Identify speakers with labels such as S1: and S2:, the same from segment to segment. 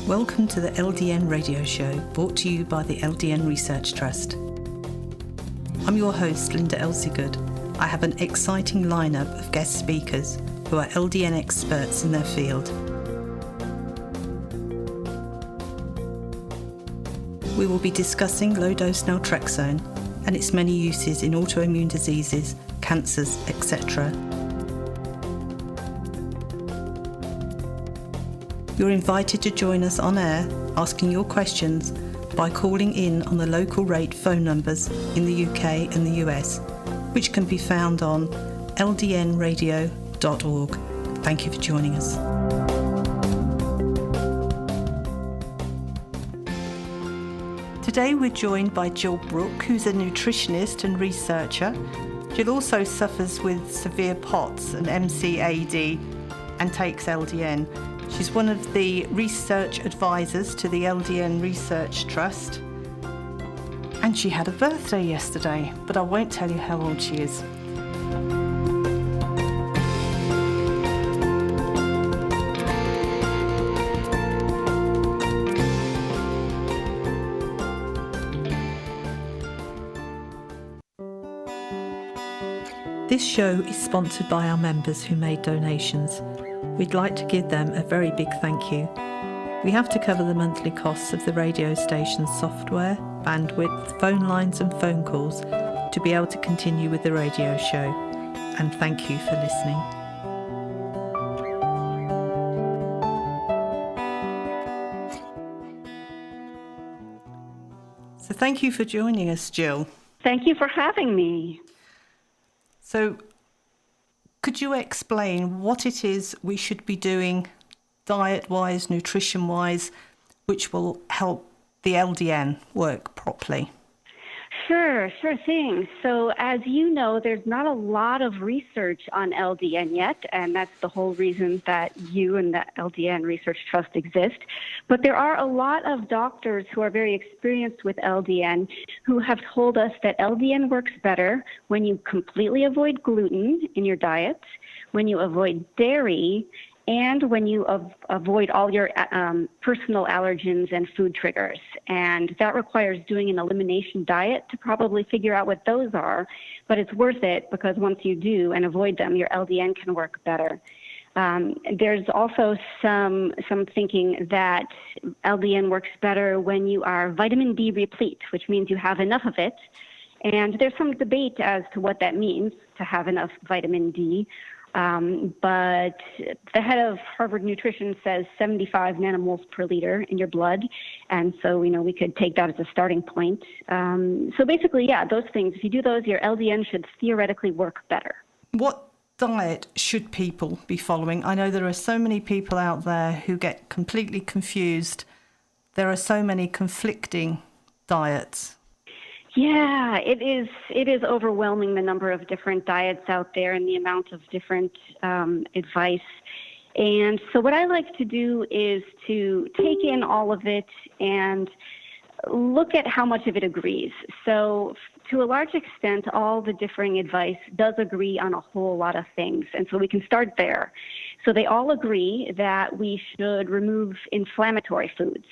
S1: Welcome to the LDN Radio Show, brought to you by the Ldn Research Trust. I'm your host, Linda Elseygood. I have an exciting lineup of guest speakers who are LDN experts in their field. We will be discussing low-dose naltrexone and its many uses in autoimmune diseases, cancers, etc. You're invited to join us on air, asking your questions by calling in on the local rate phone numbers in the UK and the US, which can be found on ldnradio.org. Thank you for joining us. Today we're joined by Jill Brook, who's a nutritionist and researcher. Jill also suffers with severe POTS and MCAD and takes LDN. She's one of the research advisors to the Ldn Research Trust. And she had a birthday yesterday, but I won't tell you how old she is. This show is sponsored by our members who made donations. We'd like to give them a very big thank you. We have to cover the monthly costs of the radio station's software, bandwidth, phone lines and phone calls to be able to continue with the radio show. And thank you for listening. So thank you for joining us, Jill.
S2: Thank you for having me.
S1: So could you explain what it is we should be doing diet-wise, nutrition-wise, which will help the LDN work properly?
S2: Sure thing. So as you know, there's not a lot of research on LDN yet, and that's the whole reason that you and the Ldn Research Trust exist. But there are a lot of doctors who are very experienced with LDN who have told us that LDN works better when you completely avoid gluten in your diet, when you avoid dairy, and when you avoid all your personal allergens and food triggers. And that requires doing an elimination diet to probably figure out what those are, but it's worth it because once you do and avoid them, your LDN can work better. There's also some thinking that LDN works better when you are vitamin D replete, which means you have enough of it. And there's some debate as to what that means, to have enough vitamin D. But the head of Harvard Nutrition says 75 nanomoles per liter in your blood. And so, we could take that as a starting point. So basically, those things, if you do those, your LDN should theoretically work better.
S1: What diet should people be following? I know there are so many people out there who get completely confused. There are so many conflicting diets.
S2: Yeah, it is overwhelming, the number of different diets out there and the amount of different advice. And so what I like to do is to take in all of it and look at how much of it agrees. So to a large extent, all the differing advice does agree on a whole lot of things. And so we can start there. So they all agree that we should remove inflammatory foods.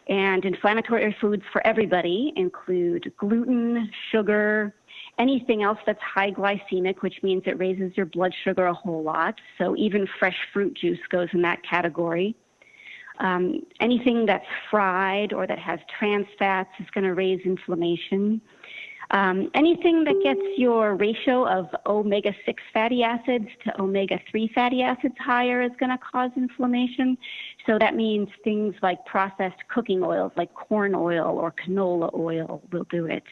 S2: And inflammatory foods for everybody include gluten, sugar, anything else that's high glycemic, which means it raises your blood sugar a whole lot. So even fresh fruit juice goes in that category. Anything that's fried or that has trans fats is going to raise inflammation. Anything that gets your ratio of omega-6 fatty acids to omega-3 fatty acids higher is going to cause inflammation. So that means things like processed cooking oils like corn oil or canola oil will do it.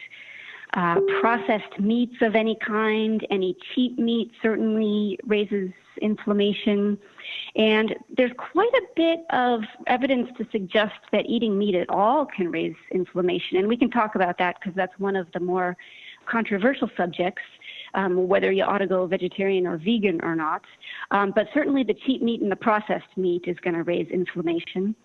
S2: Processed meats of any kind, any cheap meat certainly raises inflammation. And there's quite a bit of evidence to suggest that eating meat at all can raise inflammation. And we can talk about that because that's one of the more controversial subjects, whether you ought to go vegetarian or vegan or not. But certainly the cheap meat and the processed meat is going to raise inflammation.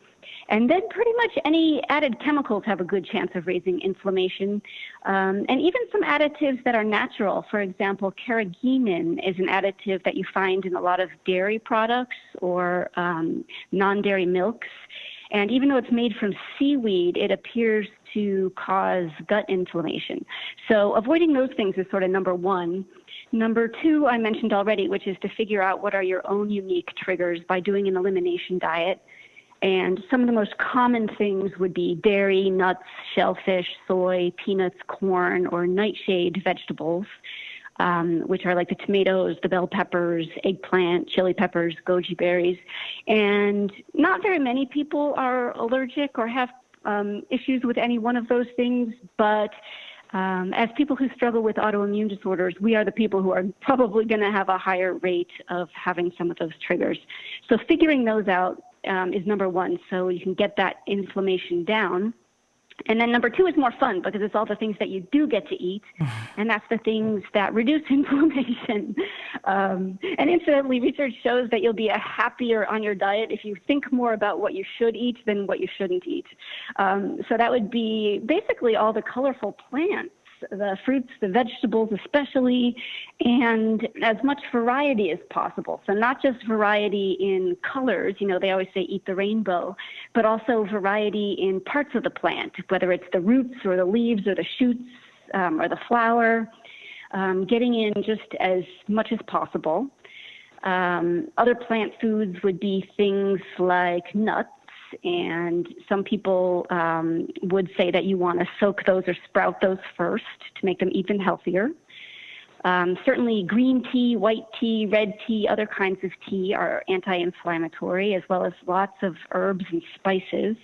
S2: And then pretty much any added chemicals have a good chance of raising inflammation. And even some additives that are natural. For example, carrageenan is an additive that you find in a lot of dairy products or non-dairy milks. And even though it's made from seaweed, it appears to cause gut inflammation. So avoiding those things is sort of number one. Number two, I mentioned already, which is to figure out what are your own unique triggers by doing an elimination diet. And some of the most common things would be dairy, nuts, shellfish, soy, peanuts, corn, or nightshade vegetables, which are like the tomatoes, the bell peppers, eggplant, chili peppers, goji berries. And not very many people are allergic or have issues with any one of those things, but as people who struggle with autoimmune disorders, we are the people who are probably going to have a higher rate of having some of those triggers. So figuring those out is number one, so you can get that inflammation down. And then number two is more fun because it's all the things that you do get to eat, and that's the things that reduce inflammation. And incidentally, research shows that you'll be happier on your diet if you think more about what you should eat than what you shouldn't eat. So that would be basically all the colorful plants, the fruits, the vegetables especially, and as much variety as possible. So not just variety in colors, you know, they always say eat the rainbow, but also variety in parts of the plant, whether it's the roots or the leaves or the shoots or the flower, getting in just as much as possible. Other plant foods would be things like nuts. And some people would say that you want to soak those or sprout those first to make them even healthier. Certainly green tea, white tea, red tea, other kinds of tea are anti-inflammatory, as well as lots of herbs and spices.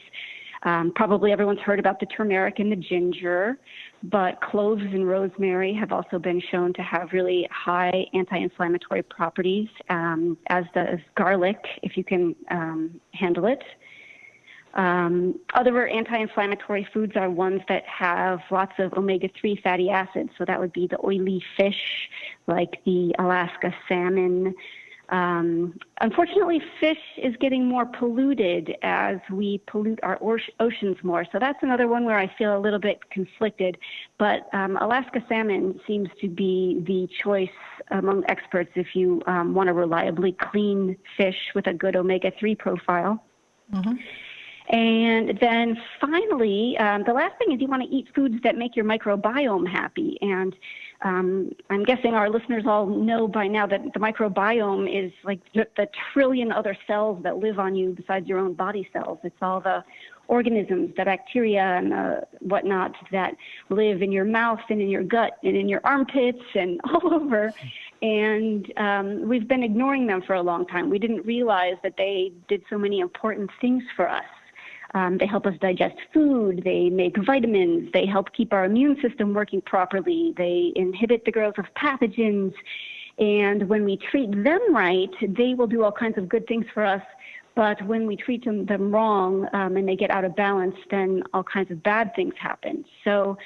S2: Probably everyone's heard about the turmeric and the ginger, but cloves and rosemary have also been shown to have really high anti-inflammatory properties, as does garlic, if you can handle it. Other anti-inflammatory foods are ones that have lots of omega-3 fatty acids. So that would be the oily fish, like the Alaska salmon. Unfortunately, fish is getting more polluted as we pollute our oceans more. So that's another one where I feel a little bit conflicted. But Alaska salmon seems to be the choice among experts if you want a reliably clean fish with a good omega-3 profile. Mm-hmm. And then finally, the last thing is you want to eat foods that make your microbiome happy. And I'm guessing our listeners all know by now that the microbiome is like the trillion other cells that live on you besides your own body cells. It's all the organisms, the bacteria and whatnot that live in your mouth and in your gut and in your armpits and all over. And we've been ignoring them for a long time. We didn't realize that they did so many important things for us. They help us digest food, they make vitamins, they help keep our immune system working properly, they inhibit the growth of pathogens, and when we treat them right, they will do all kinds of good things for us, but when we treat them wrong and they get out of balance, then all kinds of bad things happen. So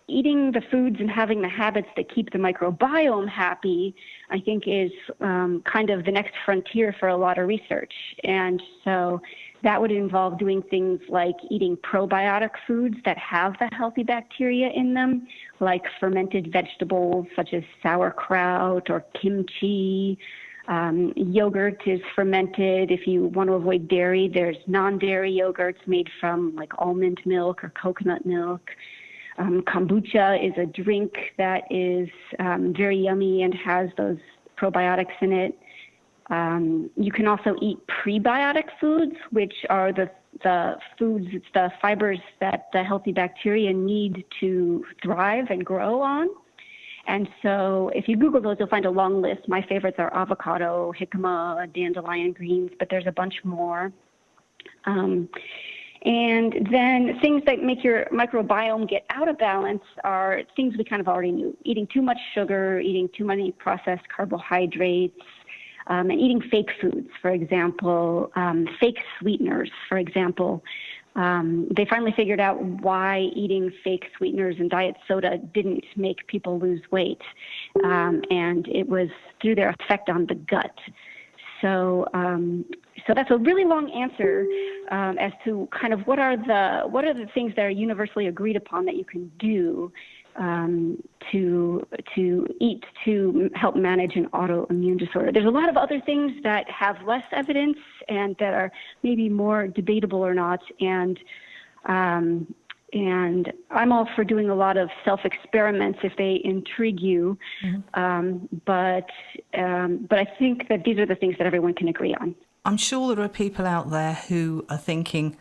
S2: eating the foods and having the habits that keep the microbiome happy, I think is kind of the next frontier for a lot of research. And so that would involve doing things like eating probiotic foods that have the healthy bacteria in them, like fermented vegetables such as sauerkraut or kimchi. Yogurt is fermented. If you want to avoid dairy, there's non-dairy yogurts made from like almond milk or coconut milk. Kombucha is a drink that is very yummy and has those probiotics in it. You can also eat prebiotic foods, which are the foods, it's the fibers that the healthy bacteria need to thrive and grow on. And so if you Google those, you'll find a long list. My favorites are avocado, jicama, dandelion greens, but there's a bunch more. And then things that make your microbiome get out of balance are things we kind of already knew. Eating too much sugar, eating too many processed carbohydrates, and eating fake foods, for example, fake sweeteners, for example. They finally figured out why eating fake sweeteners and diet soda didn't make people lose weight, and it was through their effect on the gut. So that's a really long answer as to kind of what are the things that are universally agreed upon that you can do to eat to help manage an autoimmune disorder. There's a lot of other things that have less evidence and that are maybe more debatable or not. And I'm all for doing a lot of self-experiments if they intrigue you. But I think that these are the things that everyone can agree on.
S1: I'm sure there are people out there who are thinking,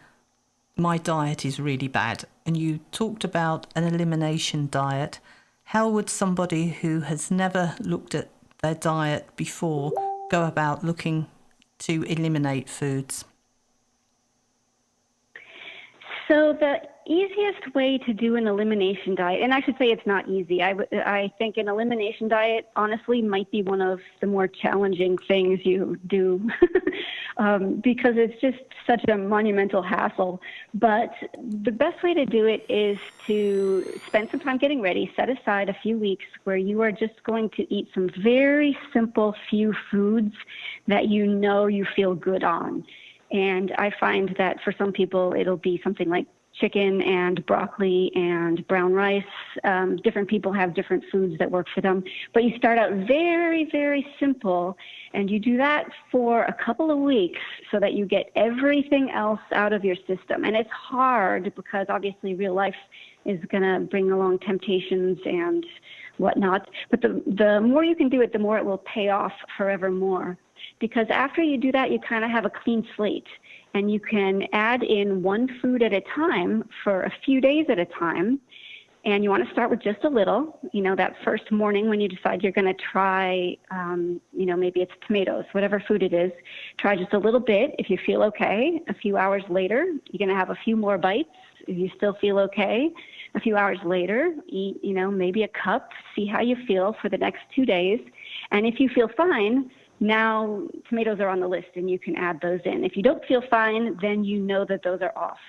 S1: my diet is really bad. And you talked about an elimination diet. How would somebody who has never looked at their diet before go about looking to eliminate foods?
S2: So the easiest way to do an elimination diet, and I should say it's not easy. I think an elimination diet, honestly, might be one of the more challenging things you do because it's just such a monumental hassle. But the best way to do it is to spend some time getting ready, set aside a few weeks where you are just going to eat some very simple few foods that you know you feel good on. And I find that for some people, it'll be something like chicken and broccoli and brown rice. Different people have different foods that work for them. But you start out very, very simple, and you do that for a couple of weeks so that you get everything else out of your system. And it's hard because obviously real life is going to bring along temptations and whatnot. But the more you can do it, the more it will pay off forevermore. Because after you do that, you kind of have a clean slate, and you can add in one food at a time for a few days at a time. And you want to start with just a little, that first morning when you decide you're going to try, maybe it's tomatoes, whatever food it is, try just a little bit. If you feel okay, a few hours later, you're going to have a few more bites. If you still feel okay, a few hours later, eat, maybe a cup, see how you feel for the next 2 days. And if you feel fine, now tomatoes are on the list and you can add those in. If you don't feel fine, then you know that those are off.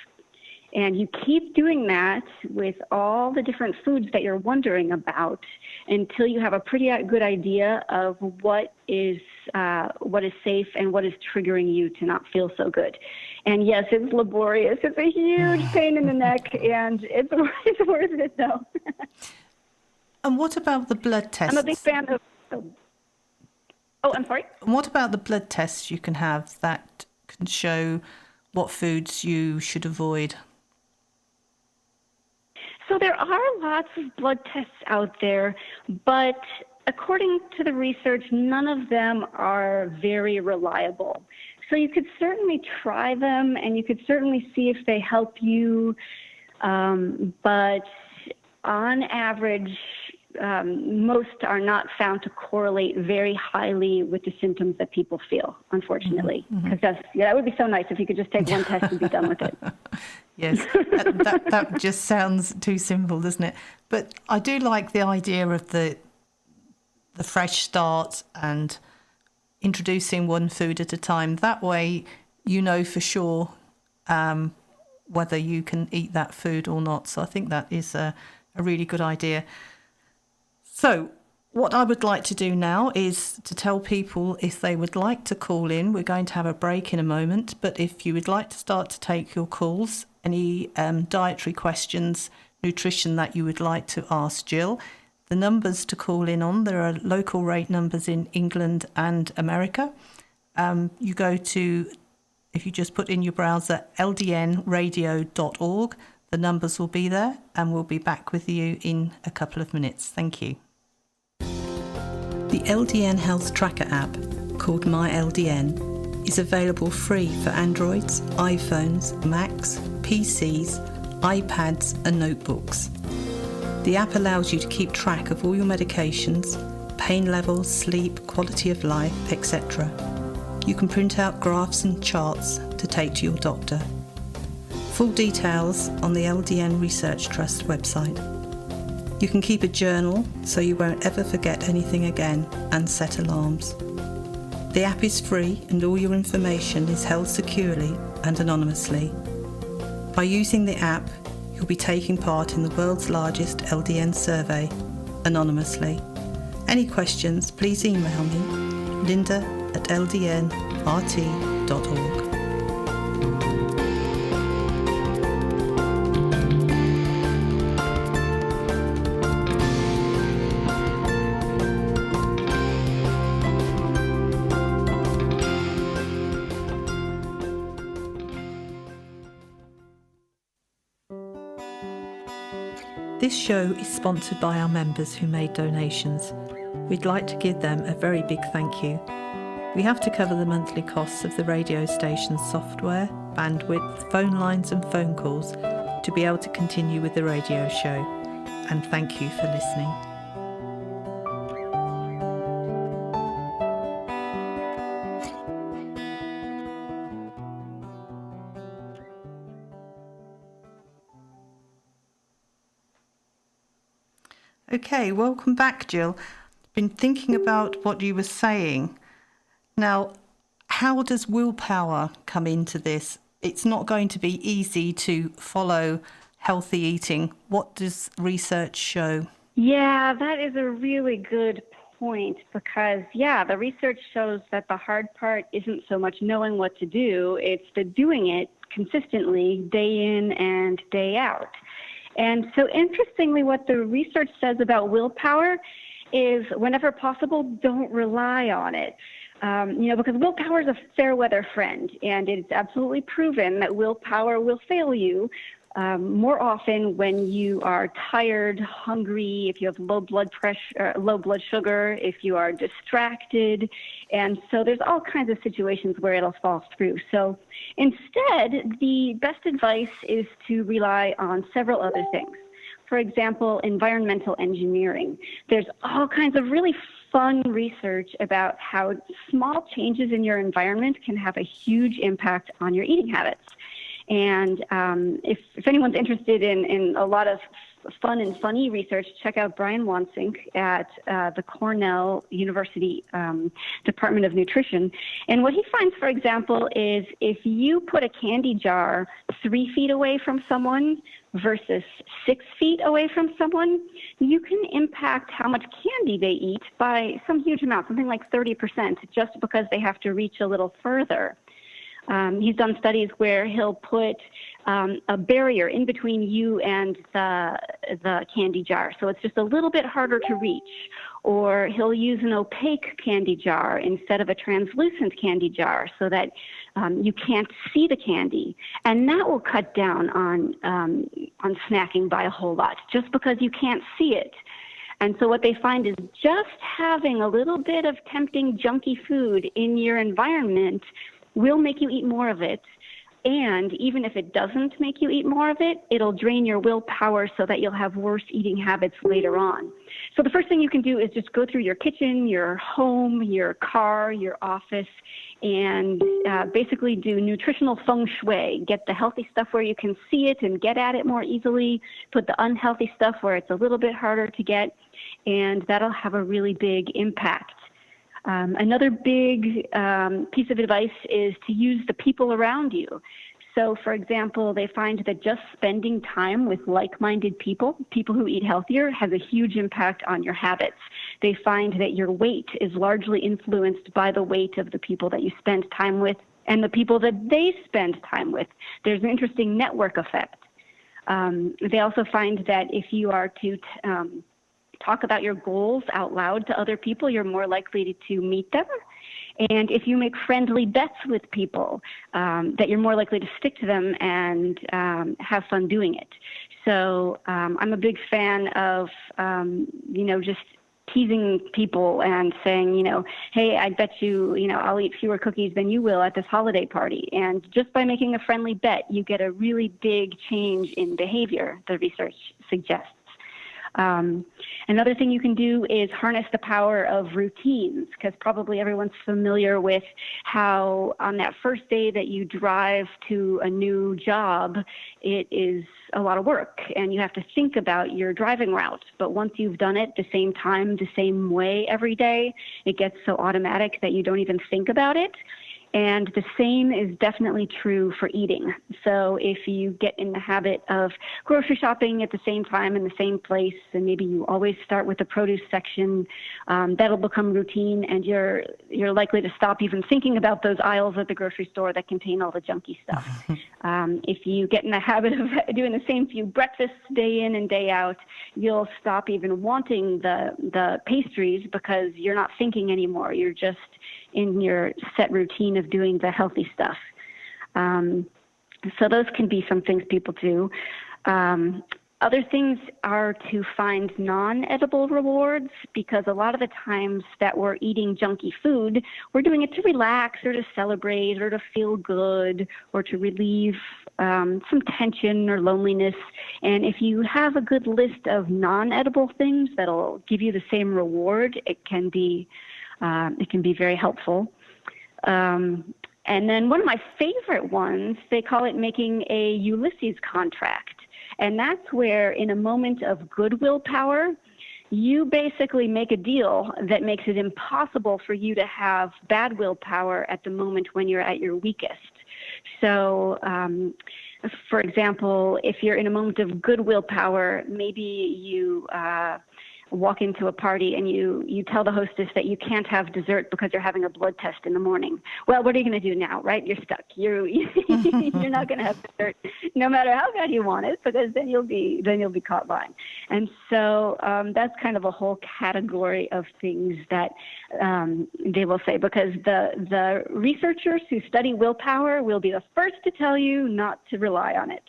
S2: And you keep doing that with all the different foods that you're wondering about until you have a pretty good idea of what is safe and what is triggering you to not feel so good. And yes, it's laborious. It's a huge pain in the neck, and it's worth it though.
S1: And what about the blood tests?
S2: I'm a big fan of... Oh, I'm sorry?
S1: And what about the blood tests you can have that can show what foods you should avoid?
S2: So there are lots of blood tests out there, but according to the research, none of them are very reliable. So you could certainly try them, and you could certainly see if they help you, but on average, most are not found to correlate very highly with the symptoms that people feel, unfortunately. Because that would be so nice if you could just take one test and be done with it.
S1: Yes, that just sounds too simple, doesn't it? But I do like the idea of the fresh start and introducing one food at a time. That way, you know for sure whether you can eat that food or not. So I think that is a really good idea. So what I would like to do now is to tell people if they would like to call in. We're going to have a break in a moment, but if you would like to start to take your calls, any dietary questions, nutrition that you would like to ask Jill, the numbers to call in on, there are local rate numbers in England and America. You go to, if you just put in your browser, ldnradio.org, the numbers will be there, and we'll be back with you in a couple of minutes. Thank you. The LDN Health Tracker app, called MyLDN, is available free for Androids, iPhones, Macs, PCs, iPads and notebooks. The app allows you to keep track of all your medications, pain levels, sleep, quality of life, etc. You can print out graphs and charts to take to your doctor. Full details on the Ldn Research Trust website. You can keep a journal so you won't ever forget anything again, and set alarms. The app is free and all your information is held securely and anonymously. By using the app, you'll be taking part in the world's largest LDN survey anonymously. Any questions, please email me, linda@ldnrt.org. This show is sponsored by our members who made donations. We'd like to give them a very big thank you. We have to cover the monthly costs of the radio station's software, bandwidth, phone lines and phone calls to be able to continue with the radio show. And thank you for listening. Okay, welcome back, Jill. Been thinking about what you were saying. Now, how does willpower come into this? It's not going to be easy to follow healthy eating. What does research show?
S2: Yeah, that is a really good point because, the research shows that the hard part isn't so much knowing what to do, it's the doing it consistently day in and day out. And so interestingly, what the research says about willpower is whenever possible, don't rely on it. Because willpower is a fair weather friend, and it's absolutely proven that willpower will fail you more often when you are tired, hungry, if you have low blood pressure, low blood sugar, if you are distracted. And so there's all kinds of situations where it'll fall through. So instead, the best advice is to rely on several other things. For example, environmental engineering. There's all kinds of really fun research about how small changes in your environment can have a huge impact on your eating habits. And if anyone's interested in a lot of fun and funny research, check out Brian Wansink at the Cornell University Department of Nutrition. And what he finds, for example, is if you put a candy jar 3 feet away from someone versus 6 feet away from someone, you can impact how much candy they eat by some huge amount, something like 30%, just because they have to reach a little further. He's done studies where he'll put a barrier in between you and the candy jar, so it's just a little bit harder to reach. Or he'll use an opaque candy jar instead of a translucent candy jar so that you can't see the candy. And that will cut down on snacking by a whole lot, just because you can't see it. And so what they find is just having a little bit of tempting junky food in your environment will make you eat more of it. And even if it doesn't make you eat more of it, it'll drain your willpower so that you'll have worse eating habits later on. So the first thing you can do is just go through your kitchen, your home, your car, your office, and basically do nutritional feng shui. Get the healthy stuff where you can see it and get at it more easily. Put the unhealthy stuff where it's a little bit harder to get, and that'll have a really big impact. Another big piece of advice is to use the people around you. So, for example, they find that just spending time with like-minded people, people who eat healthier, has a huge impact on your habits. They find that your weight is largely influenced by the weight of the people that you spend time with and the people that they spend time with. There's an interesting network effect. They also find that if you are to talk about your goals out loud to other people, you're more likely to meet them. And if you make friendly bets with people, that you're more likely to stick to them and have fun doing it. So I'm a big fan of, just teasing people and saying, hey, I bet you, I'll eat fewer cookies than you will at this holiday party. And just by making a friendly bet, you get a really big change in behavior, the research suggests. Another thing you can do is harness the power of routines, because probably everyone's familiar with how on that first day that you drive to a new job, it is a lot of work and you have to think about your driving route. But once you've done it the same time, the same way every day, it gets so automatic that you don't even think about it. And the same is definitely true for eating. So if you get in the habit of grocery shopping at the same time in the same place, and maybe you always start with the produce section, that'll become routine, and you're likely to stop even thinking about those aisles at the grocery store that contain all the junky stuff. If you get in the habit of doing the same few breakfasts day in and day out, you'll stop even wanting the pastries because you're not thinking anymore. You're just in your set routine of doing the healthy stuff. So those can be some things people do. Other things are to find non-edible rewards, because a lot of the times that we're eating junky food, we're doing it to relax or to celebrate or to feel good or to relieve some tension or loneliness. And if you have a good list of non-edible things that'll give you the same reward, it can be very helpful. And then one of my favorite ones, they call it making a Ulysses contract. And that's where, in a moment of good willpower, you basically make a deal that makes it impossible for you to have bad willpower at the moment when you're at your weakest. So, for example, if you're in a moment of good willpower, maybe you walk into a party and you tell the hostess that you can't have dessert because you're having a blood test in the morning. Well, what are you going to do now, right? You're stuck. You're not going to have dessert no matter how bad you want it, because then you'll be caught lying. And so that's kind of a whole category of things that they will say, because the researchers who study willpower will be the first to tell you not to rely on it.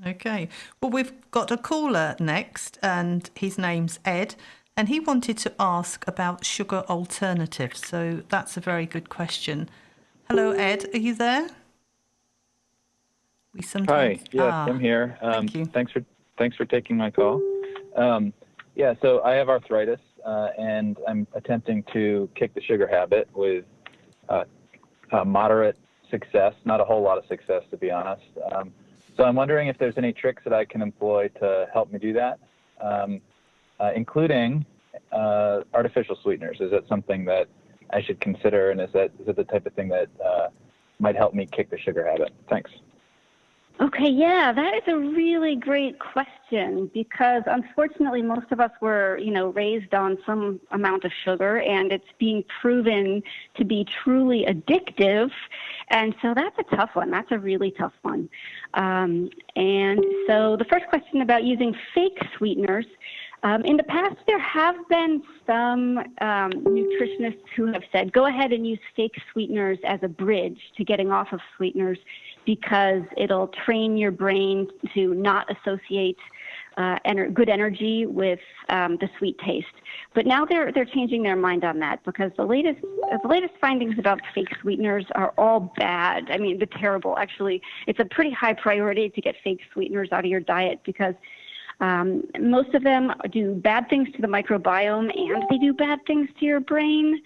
S1: Okay. Well, we've got a caller next, and his name's Ed, and he wanted to ask about sugar alternatives. So that's a very good question. Hello, Ed. Are you there?
S3: Hi. Yes, I'm here.
S1: Thank you.
S3: Thanks for taking my call. So I have arthritis, and I'm attempting to kick the sugar habit with moderate success, not a whole lot of success, to be honest. So I'm wondering if there's any tricks that I can employ to help me do that, including artificial sweeteners. Is that something that I should consider, and is it the type of thing that might help me kick the sugar habit? Thanks.
S2: Okay, yeah, that is a really great question, because unfortunately most of us were, raised on some amount of sugar, and it's being proven to be truly addictive. And so that's a tough one. That's a really tough one. And so the first question about using fake sweeteners. In the past, there have been some nutritionists who have said, go ahead and use fake sweeteners as a bridge to getting off of sweeteners, because it'll train your brain to not associate good energy with the sweet taste. But now they're changing their mind on that, because the latest findings about fake sweeteners are all bad. I mean, they're terrible. Actually, it's a pretty high priority to get fake sweeteners out of your diet, because most of them do bad things to the microbiome, and they do bad things to your brain.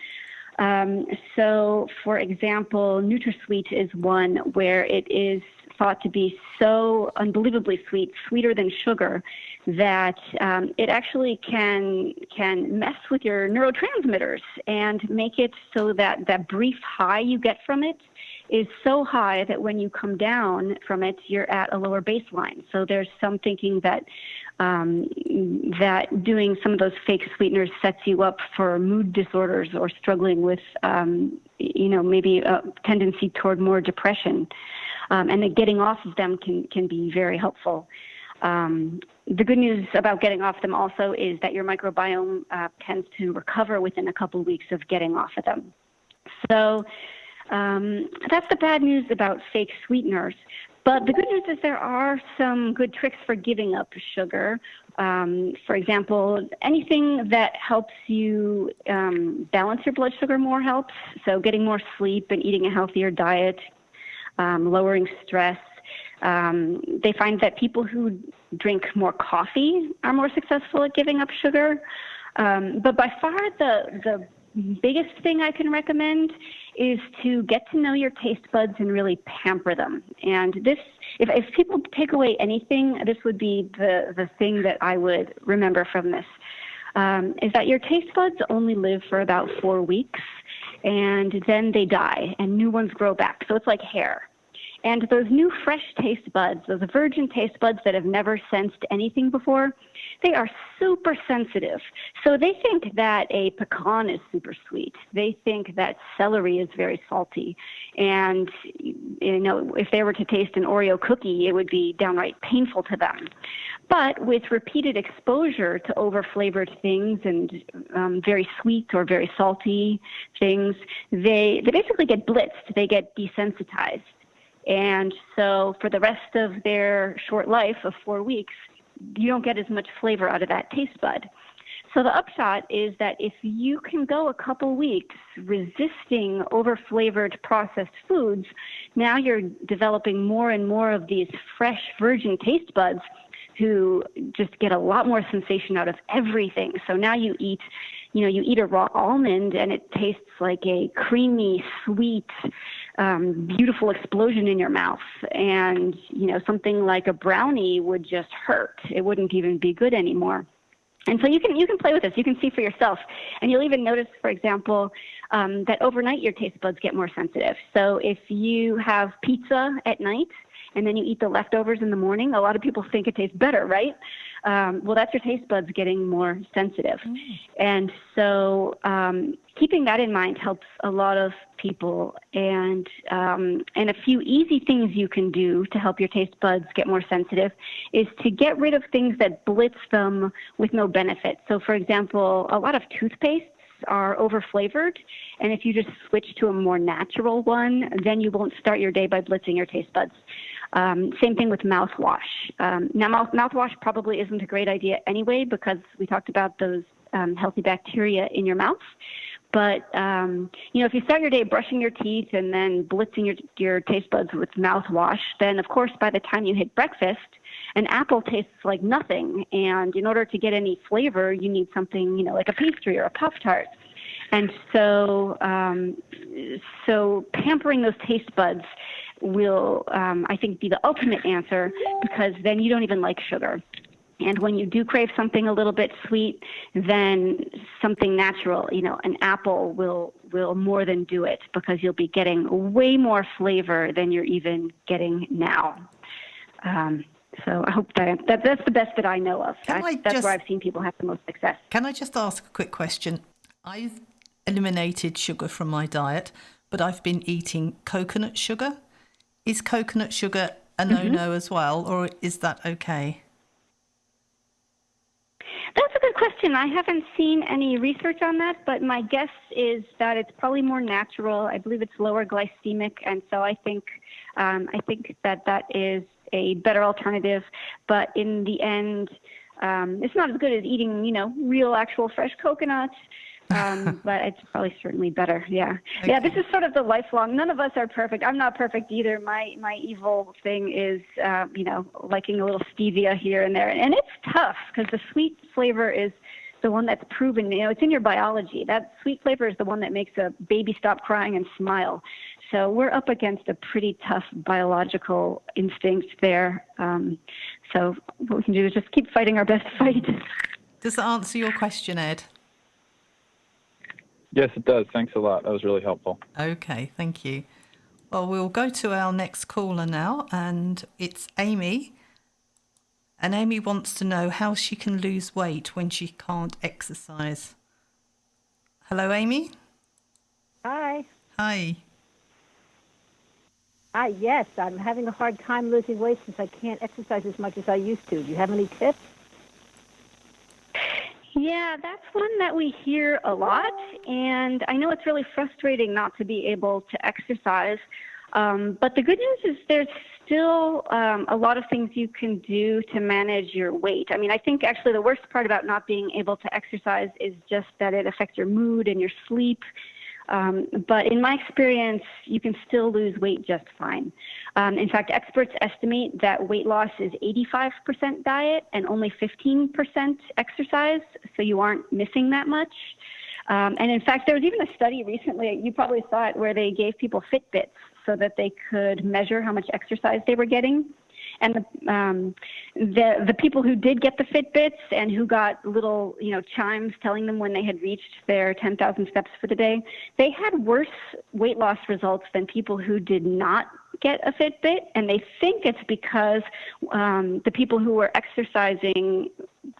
S2: So, for example, NutraSweet is one where it is thought to be so unbelievably sweet, sweeter than sugar, that it actually can mess with your neurotransmitters and make it so that that brief high you get from it is so high that when you come down from it, you're at a lower baseline. So there's some thinking that that doing some of those fake sweeteners sets you up for mood disorders or struggling with, maybe a tendency toward more depression. And that getting off of them can be very helpful. The good news about getting off them also is that your microbiome tends to recover within a couple of weeks of getting off of them. So that's the bad news about fake sweeteners. But the good news is there are some good tricks for giving up sugar. For example, anything that helps you balance your blood sugar more helps. So getting more sleep and eating a healthier diet, lowering stress. They find that people who drink more coffee are more successful at giving up sugar. But by far the biggest thing I can recommend is to get to know your taste buds and really pamper them. And this, if people take away anything, this would be the thing that I would remember from this, is that your taste buds only live for about 4 weeks, and then they die and new ones grow back. So it's like hair. And those new fresh taste buds, those virgin taste buds that have never sensed anything before, they are super sensitive. So they think that a pecan is super sweet. They think that celery is very salty. And, if they were to taste an Oreo cookie, it would be downright painful to them. But with repeated exposure to over-flavored things and very sweet or very salty things, they basically get blitzed. They get desensitized. And so for the rest of their short life of 4 weeks, you don't get as much flavor out of that taste bud. So the upshot is that if you can go a couple weeks resisting over-flavored processed foods, now you're developing more and more of these fresh virgin taste buds who just get a lot more sensation out of everything. So now you eat a raw almond and it tastes like a creamy, sweet, beautiful explosion in your mouth. And, something like a brownie would just hurt. It wouldn't even be good anymore. And so you can play with this. You can see for yourself. And you'll even notice, for example, that overnight your taste buds get more sensitive. So if you have pizza at night and then you eat the leftovers in the morning, a lot of people think it tastes better, right? Well, that's your taste buds getting more sensitive. And so keeping that in mind helps a lot of people. And a few easy things you can do to help your taste buds get more sensitive is to get rid of things that blitz them with no benefit. So, for example, a lot of toothpastes are over-flavored, and if you just switch to a more natural one, then you won't start your day by blitzing your taste buds. Same thing with mouthwash. Now, mouthwash probably isn't a great idea anyway because we talked about those healthy bacteria in your mouth. But, if you start your day brushing your teeth and then blitzing your taste buds with mouthwash, then, of course, by the time you hit breakfast, an apple tastes like nothing. And in order to get any flavor, you need something, like a pastry or a Pop-Tart. And so pampering those taste buds will, I think, be the ultimate answer because then you don't even like sugar. And when you do crave something a little bit sweet, then something natural, an apple will more than do it because you'll be getting way more flavor than you're even getting now. So I hope that's the best that I know of. That's where I've seen people have the most success.
S1: Can I just ask a quick question? I've eliminated sugar from my diet, but I've been eating coconut sugar. Is coconut sugar a no-no as well, or is that okay?
S2: That's a good question. I haven't seen any research on that, but my guess is that it's probably more natural. I believe it's lower glycemic, and so I think that is a better alternative. But in the end, it's not as good as eating, real, actual, fresh coconuts. But it's probably certainly better. Yeah. Okay. Yeah. This is sort of the lifelong. None of us are perfect. I'm not perfect either. My evil thing is, liking a little stevia here and there. And it's tough because the sweet flavor is the one that's proven, it's in your biology. That sweet flavor is the one that makes a baby stop crying and smile. So we're up against a pretty tough biological instinct there. So what we can do is just keep fighting our best fight.
S1: Does that answer your question, Ed?
S3: Yes, it does. Thanks a lot. That was really helpful.
S1: Okay, thank you. Well, we'll go to our next caller now, and it's Amy. And Amy wants to know how she can lose weight when she can't exercise. Hello, Amy?
S4: Hi.
S1: Hi.
S4: Hi, yes. I'm having a hard time losing weight since I can't exercise as much as I used to. Do you have any tips?
S2: Yeah, that's one that we hear a lot, and I know it's really frustrating not to be able to exercise, but the good news is there's still a lot of things you can do to manage your weight. I mean, I think actually the worst part about not being able to exercise is just that it affects your mood and your sleep. But in my experience, you can still lose weight just fine. In fact, experts estimate that weight loss is 85% diet and only 15% exercise, so you aren't missing that much. And in fact, there was even a study recently, you probably saw it, where they gave people Fitbits so that they could measure how much exercise they were getting. And the people who did get the Fitbits and who got little, chimes telling them when they had reached their 10,000 steps for the day, they had worse weight loss results than people who did not get a Fitbit. And they think it's because the people who were exercising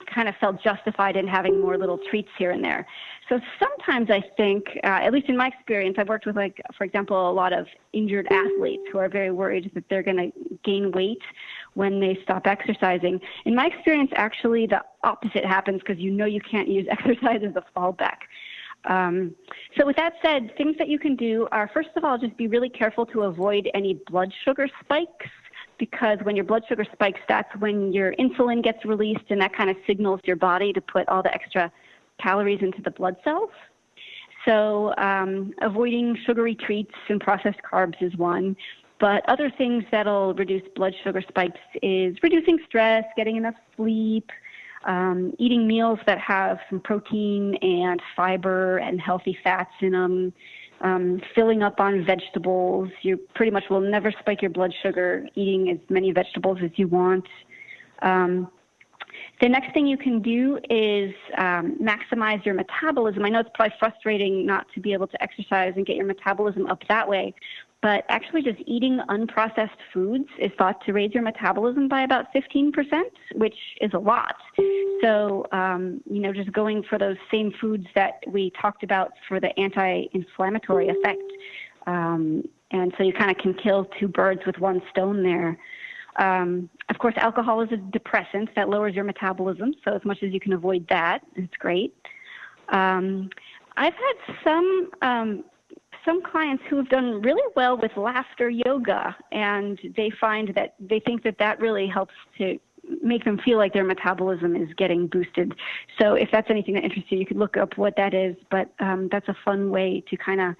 S2: kind of felt justified in having more little treats here and there. So sometimes I think, at least in my experience, I've worked with, for example, a lot of injured athletes who are very worried that they're going to gain weight when they stop exercising. In my experience, actually, the opposite happens because you can't use exercise as a fallback. So with that said, things that you can do are, first of all, just be really careful to avoid any blood sugar spikes, because when your blood sugar spikes, that's when your insulin gets released, and that kind of signals your body to put all the extra calories into the blood cells. So avoiding sugary treats and processed carbs is one. But other things that'll reduce blood sugar spikes is reducing stress, getting enough sleep, eating meals that have some protein and fiber and healthy fats in them, filling up on vegetables. You pretty much will never spike your blood sugar eating as many vegetables as you want. The next thing you can do is maximize your metabolism. I know it's probably frustrating not to be able to exercise and get your metabolism up that way, but actually just eating unprocessed foods is thought to raise your metabolism by about 15%, which is a lot. So, just going for those same foods that we talked about for the anti-inflammatory effect. And so you kind of can kill two birds with one stone there. Of course, alcohol is a depressant that lowers your metabolism, so as much as you can avoid that, it's great. I've had some clients who have done really well with laughter yoga, and they think that really helps to make them feel like their metabolism is getting boosted. So if that's anything that interests you, you could look up what that is, but that's a fun way to kind of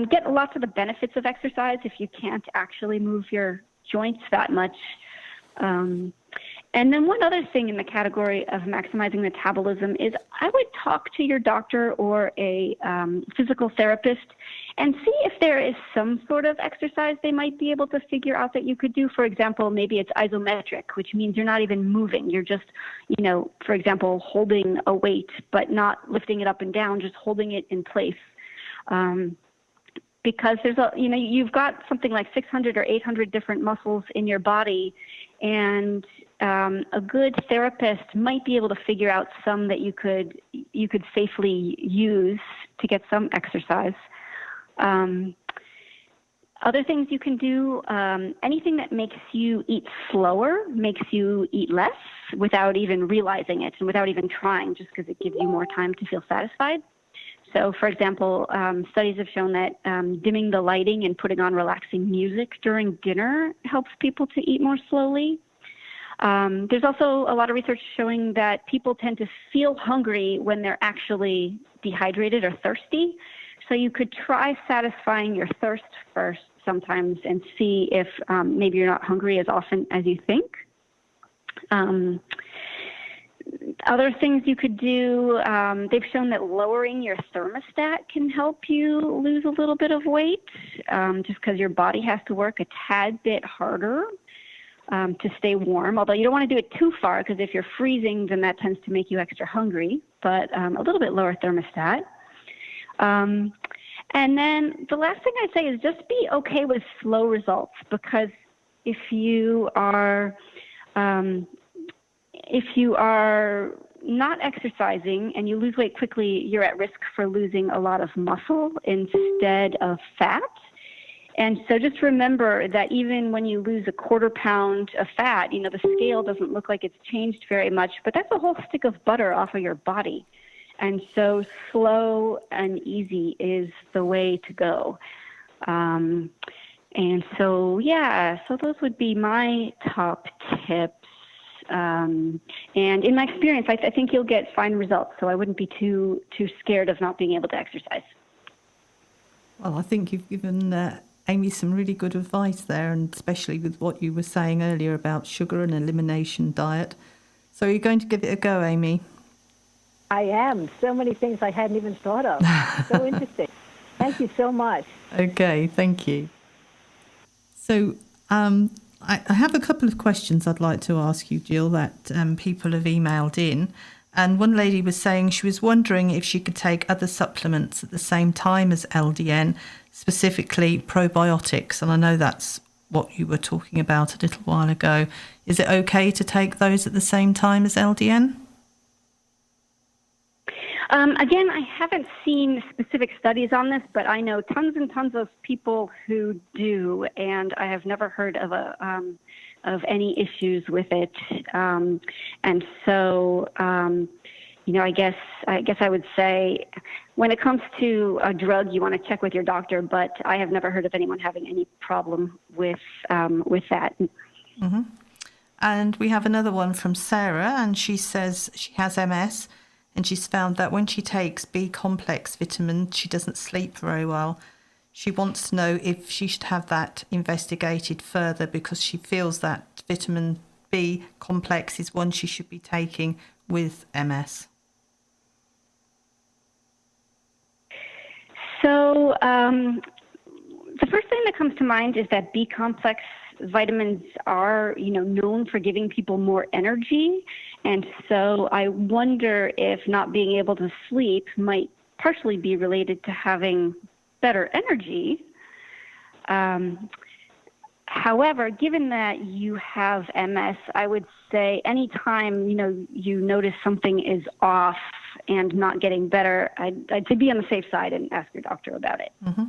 S2: get lots of the benefits of exercise if you can't actually move your joints that much. And then one other thing in the category of maximizing metabolism is I would talk to your doctor or a physical therapist and see if there is some sort of exercise they might be able to figure out that you could do. For example, maybe it's isometric, which means you're not even moving. You're just, for example, holding a weight, but not lifting it up and down, just holding it in place. Because there's you've got something like 600 or 800 different muscles in your body, and a good therapist might be able to figure out some that you could safely use to get some exercise. Other things you can do, anything that makes you eat slower, makes you eat less without even realizing it and without even trying, just because it gives you more time to feel satisfied. So, for example, studies have shown that dimming the lighting and putting on relaxing music during dinner helps people to eat more slowly. There's also a lot of research showing that people tend to feel hungry when they're actually dehydrated or thirsty. So you could try satisfying your thirst first sometimes and see if maybe you're not hungry as often as you think. Other things you could do, they've shown that lowering your thermostat can help you lose a little bit of weight, just because your body has to work a tad bit harder to stay warm. Although you don't want to do it too far, because if you're freezing, then that tends to make you extra hungry, but a little bit lower thermostat. And then the last thing I'd say is just be okay with slow results, because if you are not exercising and you lose weight quickly, you're at risk for losing a lot of muscle instead of fat. And so just remember that even when you lose a quarter pound of fat, the scale doesn't look like it's changed very much, but that's a whole stick of butter off of your body. And so slow and easy is the way to go. And so those would be my top tips. And in my experience, I think you'll get fine results, so I wouldn't be too scared of not being able to exercise.
S1: Well, I think you've given Amy some really good advice there, and especially with what you were saying earlier about sugar and elimination diet. So are you going to give it a go, Amy?
S4: I am. So many things I hadn't even thought of. So interesting. Thank you so much.
S1: Okay, thank you. So I have a couple of questions I'd like to ask you, Jill, that people have emailed in. And one lady was saying she was wondering if she could take other supplements at the same time as LDN, specifically probiotics. And I know that's what you were talking about a little while ago. Is it okay to take those at the same time as LDN?
S2: Again, I haven't seen specific studies on this, but I know tons and tons of people who do, and I have never heard of any issues with it. And so I guess I would say when it comes to a drug, you want to check with your doctor, but I have never heard of anyone having any problem with that.
S1: Mm-hmm. And we have another one from Sarah, and she says she has MS, and she's found that when she takes B complex vitamin, she doesn't sleep very well. She wants to know if she should have that investigated further because she feels that vitamin B complex is one she should be taking with MS.
S2: So the first thing that comes to mind is that B complex vitamins are, known for giving people more energy. And so I wonder if not being able to sleep might partially be related to having better energy. However, given that you have MS, I would say anytime, you notice something is off and not getting better, I'd say be on the safe side and ask your doctor about it.
S1: Mm-hmm.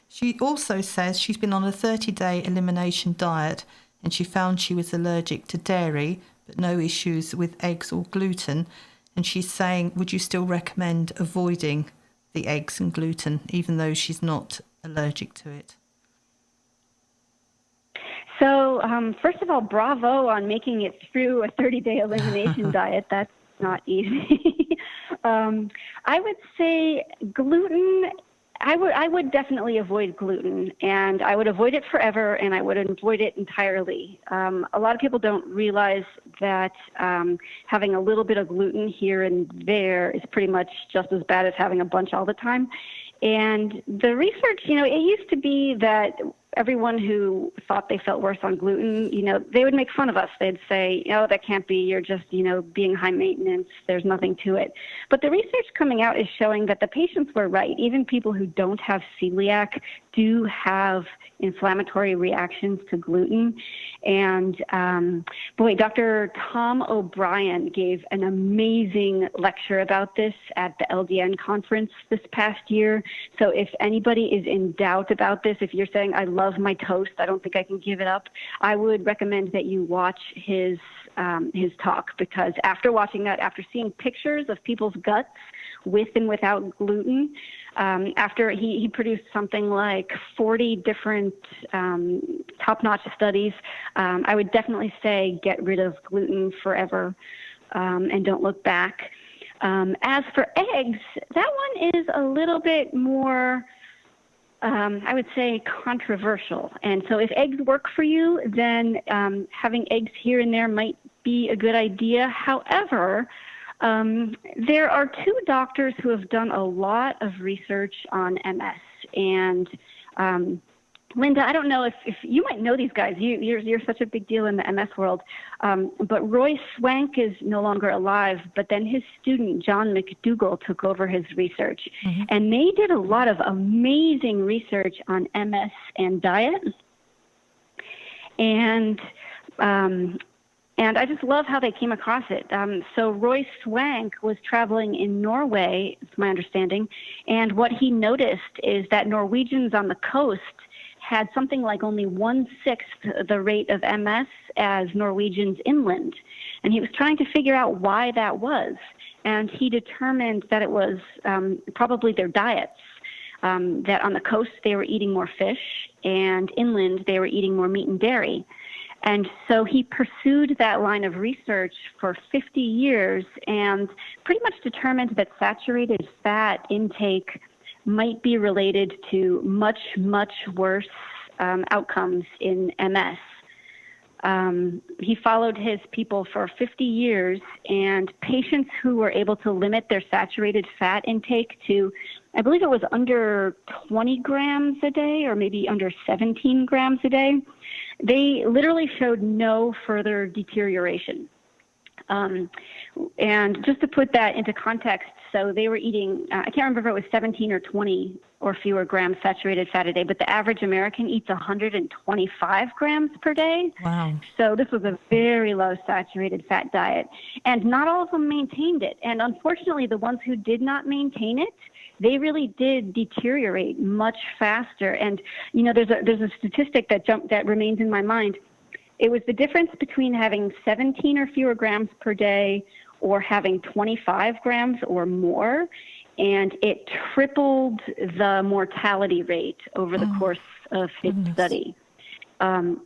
S1: She also says she's been on a 30-day elimination diet and she found she was allergic to dairy, but no issues with eggs or gluten. And she's saying, would you still recommend avoiding the eggs and gluten, even though she's not allergic to it?
S2: So, first of all, bravo on making it through a 30-day elimination diet. That's not easy. I would say gluten, I would definitely avoid gluten, and I would avoid it forever, and I would avoid it entirely. A lot of people don't realize that having a little bit of gluten here and there is pretty much just as bad as having a bunch all the time. And the research, it used to be that everyone who thought they felt worse on gluten, they would make fun of us. They'd say, that can't be. You're just, being high maintenance. There's nothing to it. But the research coming out is showing that the patients were right. Even people who don't have celiac do have inflammatory reactions to gluten. And Dr. Tom O'Brien gave an amazing lecture about this at the LDN conference this past year. So if anybody is in doubt about this, if you're saying, I love my toast, I don't think I can give it up, I would recommend that you watch his talk, because after watching that, after seeing pictures of people's guts with and without gluten, after he produced something like 40 different top-notch studies, I would definitely say get rid of gluten forever and don't look back. As for eggs, that one is a little bit more, I would say, controversial. And so if eggs work for you, then having eggs here and there might be a good idea. However, there are two doctors who have done a lot of research on MS. And Linda, I don't know if you might know these guys. You're such a big deal in the MS world. But Roy Swank is no longer alive, but then his student, John McDougall, took over his research. Mm-hmm. And they did a lot of amazing research on MS and diet. And I just love how they came across it. So Roy Swank was traveling in Norway, it's my understanding, and what he noticed is that Norwegians on the coast had something like only 1/6 the rate of MS as Norwegians inland. And he was trying to figure out why that was. And he determined that it was probably their diets, that on the coast they were eating more fish, and inland they were eating more meat and dairy. And so he pursued that line of research for 50 years and pretty much determined that saturated fat intake might be related to much, much worse outcomes in MS. He followed his people for 50 years, and patients who were able to limit their saturated fat intake to, I believe it was under 20 grams a day or maybe under 17 grams a day, they literally showed no further deterioration. And just to put that into context, so they were eating, I can't remember if it was 17 or 20 or fewer grams saturated fat a day, but the average American eats 125 grams per day.
S1: Wow.
S2: So this was a very low saturated fat diet. And not all of them maintained it. And unfortunately, the ones who did not maintain it, they really did deteriorate much faster. And, there's a statistic that remains in my mind. It was the difference between having 17 or fewer grams per day or having 25 grams or more, and it tripled the mortality rate over the course of its study. And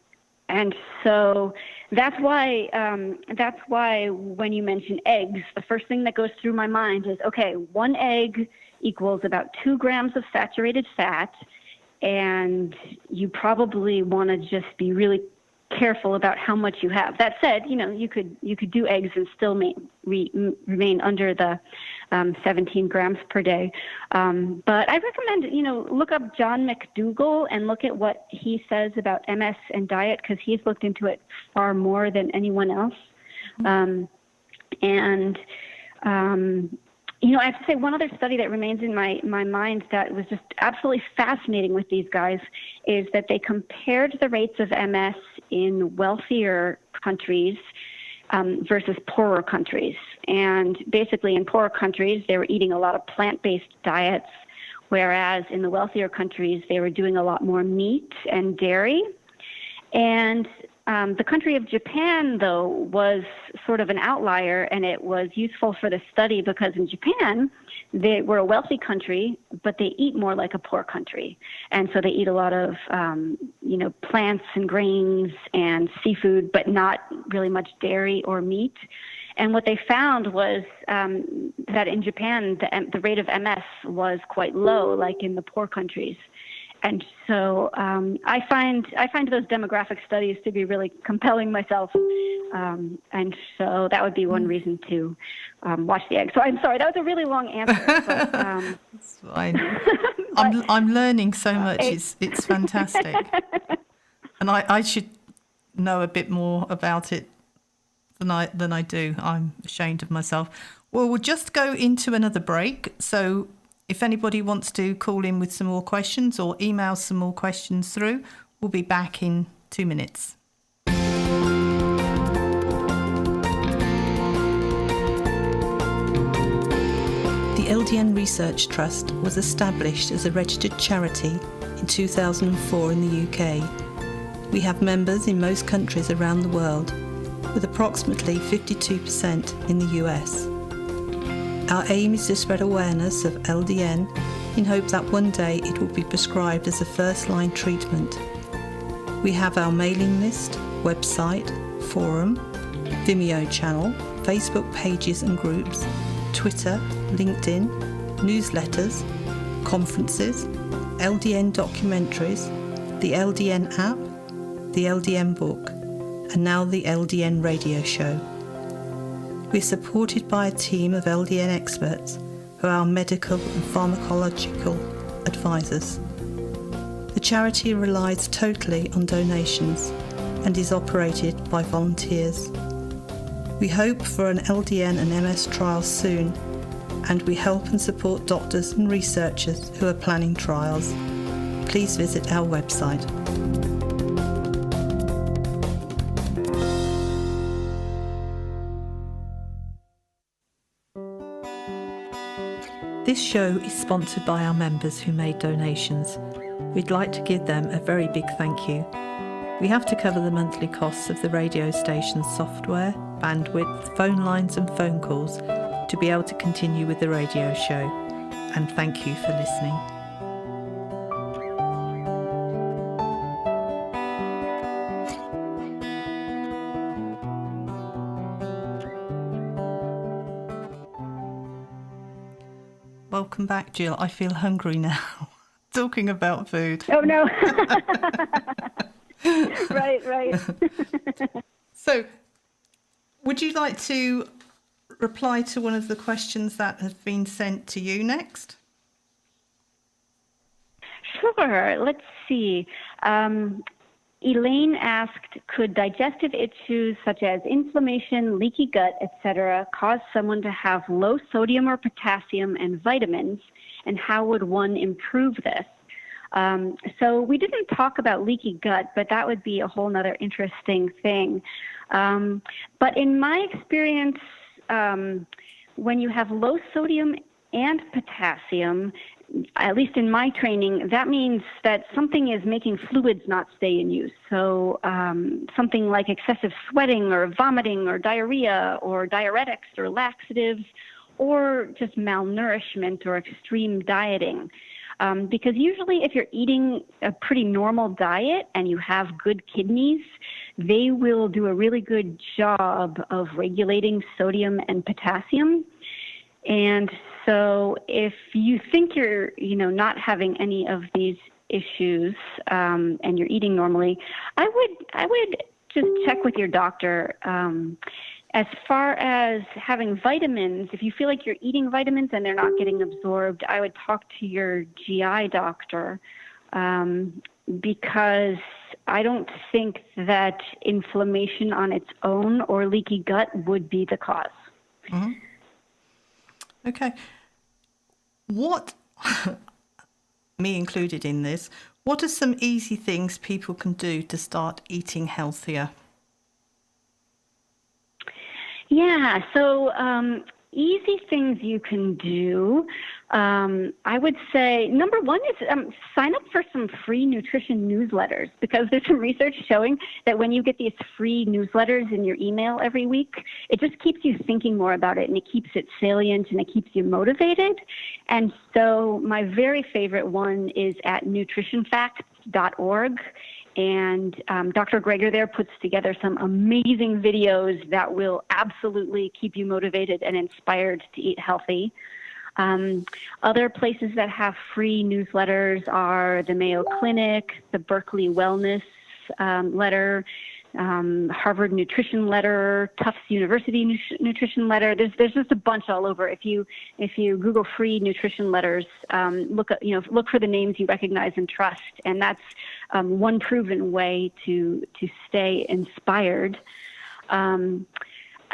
S2: so that's why when you mention eggs, the first thing that goes through my mind is, okay, 1 egg equals about 2 grams of saturated fat, and you probably want to just be really careful about how much you have. That said, you could do eggs and still remain under the 17 grams per day. But I recommend, look up John McDougall and look at what he says about MS and diet, because he's looked into it far more than anyone else. I have to say, one other study that remains in my mind that was just absolutely fascinating with these guys is that they compared the rates of MS in wealthier countries versus poorer countries. And basically, in poorer countries, they were eating a lot of plant-based diets, whereas in the wealthier countries, they were doing a lot more meat and dairy. And the country of Japan, though, was sort of an outlier, and it was useful for the study because in Japan, they were a wealthy country, but they eat more like a poor country. And so they eat a lot of, plants and grains and seafood, but not really much dairy or meat. And what they found was that in Japan, the rate of MS was quite low, like in the poor countries. And so I find those demographic studies to be really compelling myself. And so that would be one reason to watch the egg. So I'm sorry, that was a really long answer. But,
S1: it's fine. I'm learning so much. It's fantastic. And I should know a bit more about it than I do. I'm ashamed of myself. Well, we'll just go into another break. So if anybody wants to call in with some more questions or email some more questions through, we'll be back in 2 minutes. The Ldn Research Trust was established as a registered charity in 2004 in the UK. We have members in most countries around the world, with approximately 52% in the US. Our aim is to spread awareness of LDN in hope that one day it will be prescribed as a first-line treatment. We have our mailing list, website, forum, Vimeo channel, Facebook pages and groups, Twitter, LinkedIn, newsletters, conferences, LDN documentaries, the LDN app, the LDN book, and now the LDN radio show. We're supported by a team of LDN experts who are our medical and pharmacological advisors. The charity relies totally on donations and is operated by volunteers. We hope for an LDN and MS trial soon, and we help and support doctors and researchers who are planning trials. Please visit our website. This show is sponsored by our members who made donations. We'd like to give them a very big thank you. We have to cover the monthly costs of the radio station's software, bandwidth, phone lines and phone calls to be able to continue with the radio show. And thank you for listening. Welcome back, Jill. I feel hungry now. Talking about food.
S2: Oh, no. Right.
S1: So, would you like to reply to one of the questions that have been sent to you next?
S2: Sure. Let's see. Elaine asked, could digestive issues such as inflammation, leaky gut, etc., cause someone to have low sodium or potassium and vitamins, and how would one improve this? So we didn't talk about leaky gut, but that would be a whole other interesting thing. But in my experience, when you have low sodium and potassium, at least in my training, that means that something is making fluids not stay in use. So something like excessive sweating or vomiting or diarrhea or diuretics or laxatives or just malnourishment or extreme dieting. Because usually if you're eating a pretty normal diet and you have good kidneys, they will do a really good job of regulating sodium and potassium. And so if you think you're, not having any of these issues and you're eating normally, I would just check with your doctor. As far as having vitamins, if you feel like you're eating vitamins and they're not getting absorbed, I would talk to your GI doctor because I don't think that inflammation on its own or leaky gut would be the cause.
S1: Mm-hmm. Okay. What, me included in this, what are some easy things people can do to start eating healthier?
S2: Yeah, so easy things you can do. I would say number one is sign up for some free nutrition newsletters, because there's some research showing that when you get these free newsletters in your email every week, it just keeps you thinking more about it, and it keeps it salient, and it keeps you motivated. And so my very favorite one is at nutritionfacts.org. And Dr. Greger there puts together some amazing videos that will absolutely keep you motivated and inspired to eat healthy. Other places that have free newsletters are the Mayo Clinic, the Berkeley Wellness letter, Harvard Nutrition letter, Tufts University Nutrition letter. There's just a bunch all over. If you Google free nutrition letters, look for the names you recognize and trust, and that's one proven way to stay inspired.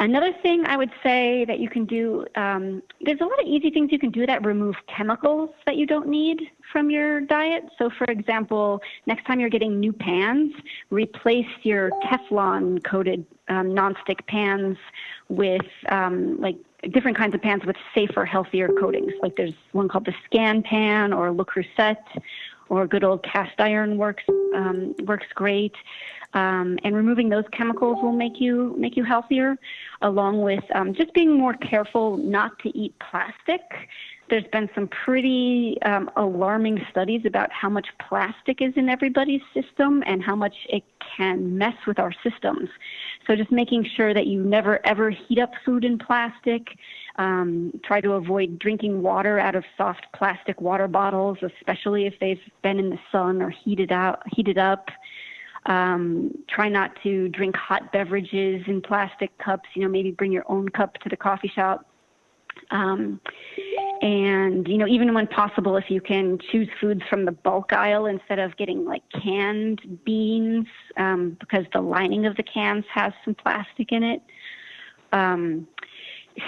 S2: Another thing I would say that you can do, there's a lot of easy things you can do that remove chemicals that you don't need from your diet. So, for example, next time you're getting new pans, replace your Teflon-coated nonstick pans with different kinds of pans with safer, healthier coatings. Like there's one called the Scan Pan or Le Creuset, or good old cast iron works great. And removing those chemicals will make you healthier, along with just being more careful not to eat plastic. There's been some pretty alarming studies about how much plastic is in everybody's system and how much it can mess with our systems. So just making sure that you never, ever heat up food in plastic. Try to avoid drinking water out of soft plastic water bottles, especially if they've been in the sun or heated up. Try not to drink hot beverages in plastic cups. Maybe bring your own cup to the coffee shop. And, even when possible, if you can, choose foods from the bulk aisle instead of getting canned beans, because the lining of the cans has some plastic in it.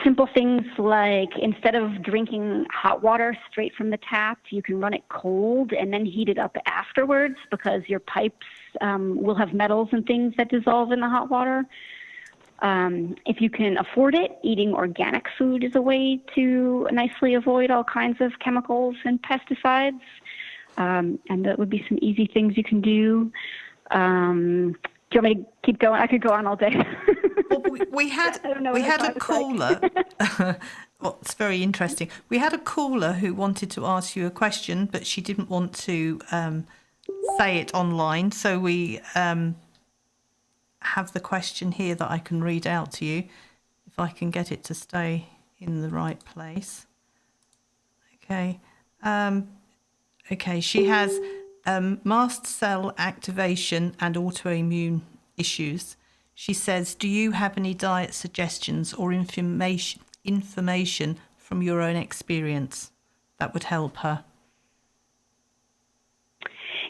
S2: Simple things like instead of drinking hot water straight from the tap, you can run it cold and then heat it up afterwards, because your pipes will have metals and things that dissolve in the hot water. If you can afford it, eating organic food is a way to nicely avoid all kinds of chemicals and pesticides. And that would be some easy things you can do. Do you want me to keep going? I could go on all day.
S1: Well, we had a caller. Well, it's very interesting. We had a caller who wanted to ask you a question, but she didn't want to say it online. So we have the question here that I can read out to you, if I can get it to stay in the right place. Okay. She has mast cell activation and autoimmune issues. She says, do you have any diet suggestions or information from your own experience that would help her?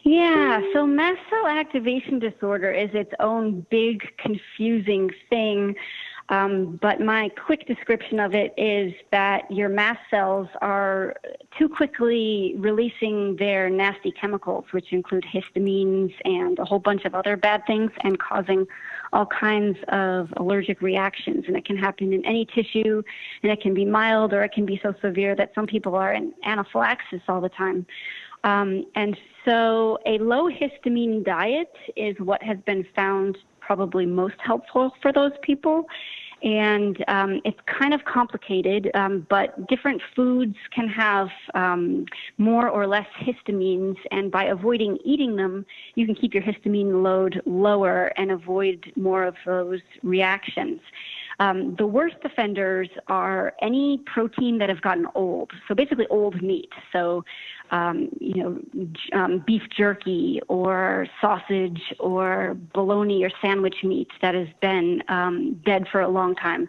S2: Yeah, so mast cell activation disorder is its own big, confusing thing. But my quick description of it is that your mast cells are too quickly releasing their nasty chemicals, which include histamines and a whole bunch of other bad things, and causing all kinds of allergic reactions, and it can happen in any tissue, and it can be mild or it can be so severe that some people are in anaphylaxis all the time. And so a low histamine diet is what has been found probably most helpful for those people. And it's kind of complicated, but different foods can have more or less histamines, and by avoiding eating them, you can keep your histamine load lower and avoid more of those reactions. The worst offenders are any protein that has gotten old, so basically old meat. So, beef jerky or sausage or bologna or sandwich meat that has been dead for a long time.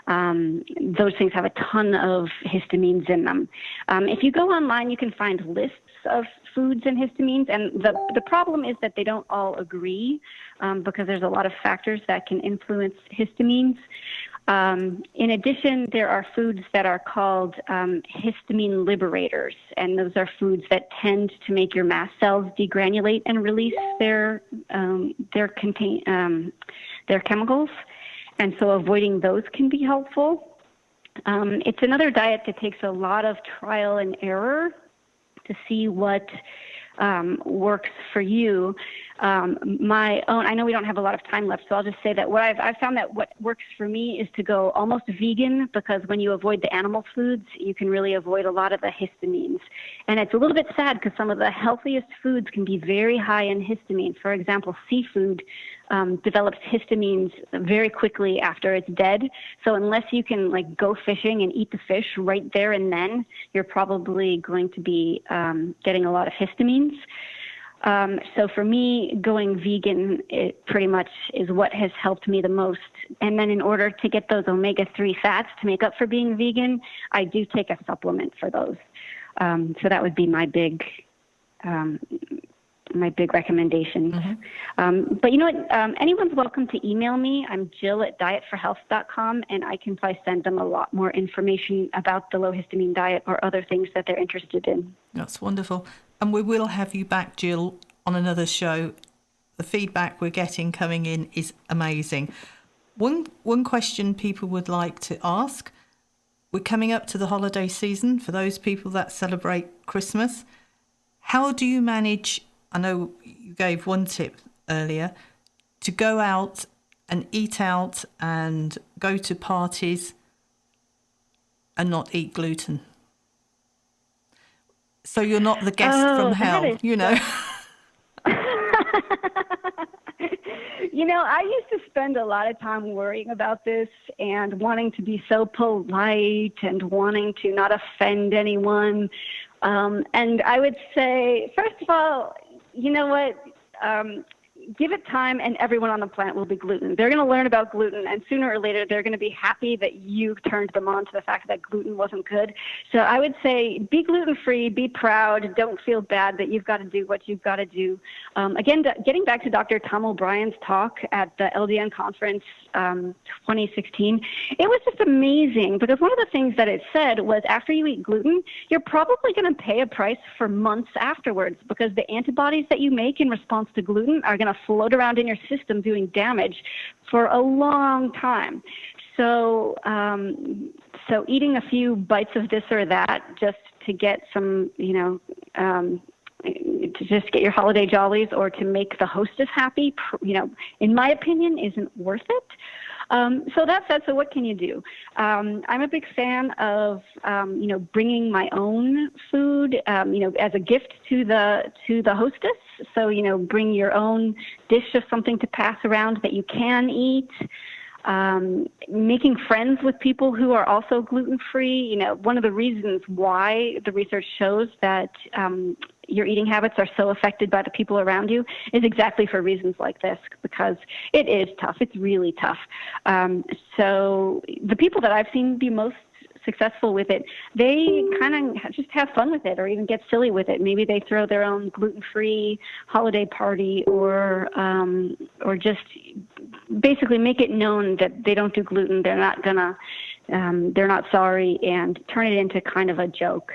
S2: Those things have a ton of histamines in them. If you go online, you can find lists of foods and histamines, and the problem is that they don't all agree because there's a lot of factors that can influence histamines. In addition, there are foods that are called histamine liberators, and those are foods that tend to make your mast cells degranulate and release their chemicals, and so avoiding those can be helpful. It's another diet that takes a lot of trial and error to see what works for you. My own, I know we don't have a lot of time left, so I'll just say that I've found that what works for me is to go almost vegan, because when you avoid the animal foods, you can really avoid a lot of the histamines. And it's a little bit sad because some of the healthiest foods can be very high in histamine. For example, seafood develops histamines very quickly after it's dead. So unless you can go fishing and eat the fish right there and then, you're probably going to be getting a lot of histamines. So for me, going vegan, it pretty much is what has helped me the most. And then in order to get those omega-3 fats to make up for being vegan, I do take a supplement for those. So that would be my big recommendations. Mm-hmm. But you know what? Anyone's welcome to email me. I'm Jill@dietforhealth.com, and I can probably send them a lot more information about the low histamine diet or other things that they're interested in.
S1: That's wonderful. And we will have you back, Jill, on another show. The feedback we're getting coming in is amazing. One question people would like to ask, we're coming up to the holiday season for those people that celebrate Christmas. How do you manage, I know you gave one tip earlier, to go out and eat out and go to parties and not eat gluten? So you're not the guest from hell, you know.
S2: I used to spend a lot of time worrying about this and wanting to be so polite and wanting to not offend anyone. And I would say, first of all, you know what? Give it time, and everyone on the planet will be gluten. They're going to learn about gluten, and sooner or later, they're going to be happy that you turned them on to the fact that gluten wasn't good. So I would say be gluten-free, be proud, don't feel bad that you've got to do what you've got to do. Again, getting back to Dr. Tom O'Brien's talk at the LDN conference 2016, it was just amazing, because one of the things that it said was after you eat gluten, you're probably going to pay a price for months afterwards, because the antibodies that you make in response to gluten are going to float around in your system doing damage for a long time. So, so eating a few bites of this or that just to get some, to just get your holiday jollies or to make the hostess happy, in my opinion, isn't worth it. So that said, so what can you do? I'm a big fan of, bringing my own food, as a gift to the hostess. So, bring your own dish of something to pass around that you can eat. Making friends with people who are also gluten-free. One of the reasons why the research shows that your eating habits are so affected by the people around you is exactly for reasons like this, because it is tough. It's really tough. So the people that I've seen be most successful with it, they kind of just have fun with it or even get silly with it. Maybe they throw their own gluten-free holiday party or just basically make it known that they don't do gluten. They're not gonna, they're not sorry, and turn it into kind of a joke.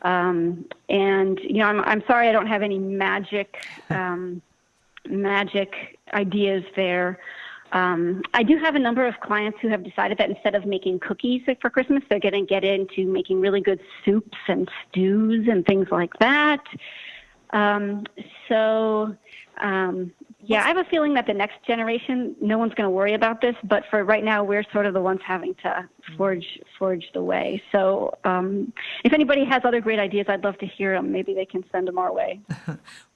S2: Mm-hmm. And, I'm sorry I don't have any magic ideas there. I do have a number of clients who have decided that instead of making cookies for Christmas, they're going to get into making really good soups and stews and things like that. Yeah, I have a feeling that the next generation, no one's going to worry about this, but for right now, we're sort of the ones having to forge the way. So if anybody has other great ideas, I'd love to hear them. Maybe they can send them our way.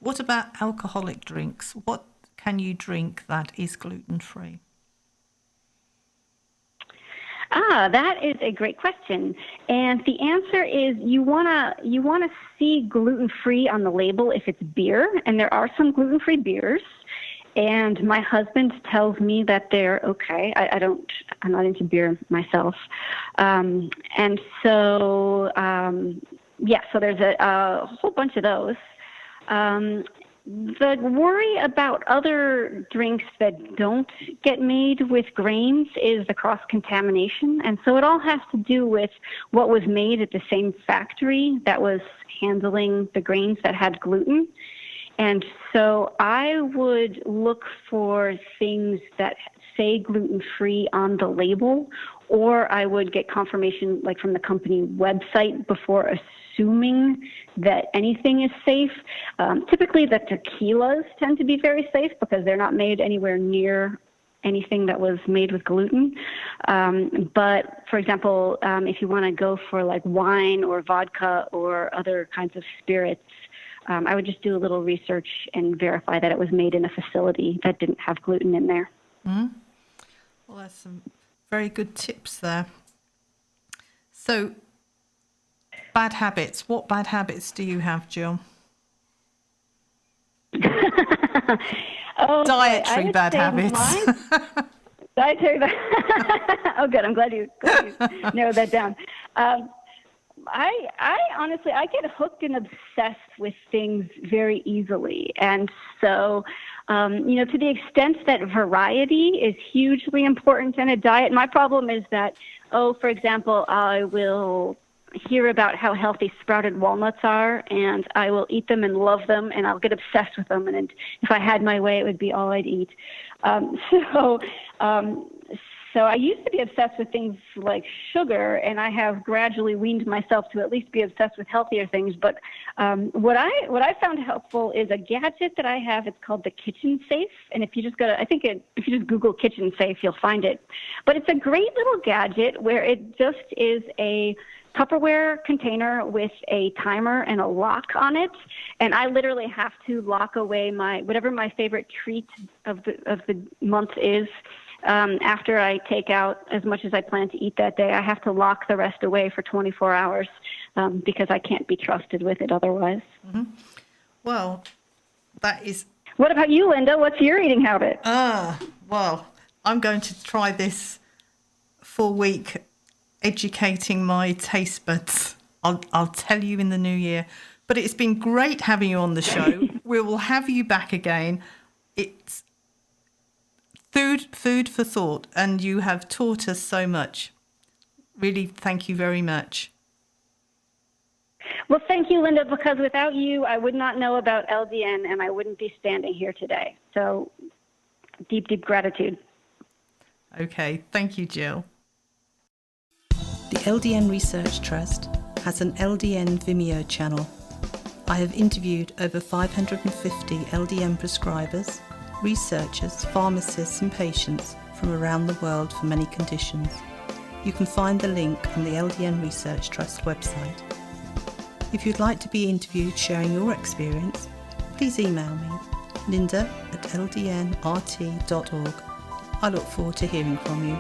S1: What about alcoholic drinks? What can you drink that is gluten-free?
S2: That is a great question. And the answer is you wanna see gluten-free on the label if it's beer, and there are some gluten-free beers. And my husband tells me that they're okay. I'm not into beer myself. So there's a whole bunch of those. The worry about other drinks that don't get made with grains is the cross-contamination. And so it all has to do with what was made at the same factory that was handling the grains that had gluten. And so I would look for things that say gluten-free on the label, or I would get confirmation like from the company website before assuming that anything is safe. Typically the tequilas tend to be very safe because they're not made anywhere near anything that was made with gluten. But for example, if you want to go for like wine or vodka or other kinds of spirits, I would just do a little research and verify that it was made in a facility that didn't have gluten in there.
S1: Mm-hmm. Well, that's some very good tips there. So, bad habits. What bad habits do you have, Jill? Dietary bad habits.
S2: Dietary bad. Oh, good. I'm glad you narrowed that down. I honestly, I get hooked and obsessed with things very easily. And so, to the extent that variety is hugely important in a diet, my problem is that, for example, I will hear about how healthy sprouted walnuts are, and I will eat them and love them, and I'll get obsessed with them. And if I had my way, it would be all I'd eat. So I used to be obsessed with things like sugar, and I have gradually weaned myself to at least be obsessed with healthier things. But what I found helpful is a gadget that I have. It's called the Kitchen Safe, and if you just if you just Google Kitchen Safe, you'll find it. But it's a great little gadget where it just is a Tupperware container with a timer and a lock on it, and I literally have to lock away whatever my favorite treat of the month is. After I take out as much as I plan to eat that day, I have to lock the rest away for 24 hours because I can't be trusted with it otherwise.
S1: Mm-hmm. Well, that is...
S2: What about you, Linda? What's your eating habit?
S1: Well, I'm going to try this full week educating my taste buds. I'll tell you in the new year. But it's been great having you on the show. We will have you back again. It's food for thought, and you have taught us so much. Really, thank you very much.
S2: Well, thank you, Linda, because without you, I would not know about LDN, and I wouldn't be standing here today. So deep, deep gratitude.
S1: Okay, thank you, Jill. The Ldn Research Trust has an LDN Vimeo channel. I have interviewed over 550 LDN prescribers, researchers, pharmacists and patients from around the world for many conditions. You can find the link on the Ldn Research Trust website. If you'd like to be interviewed sharing your experience, please email me, linda@ldnrt.org. I look forward to hearing from you.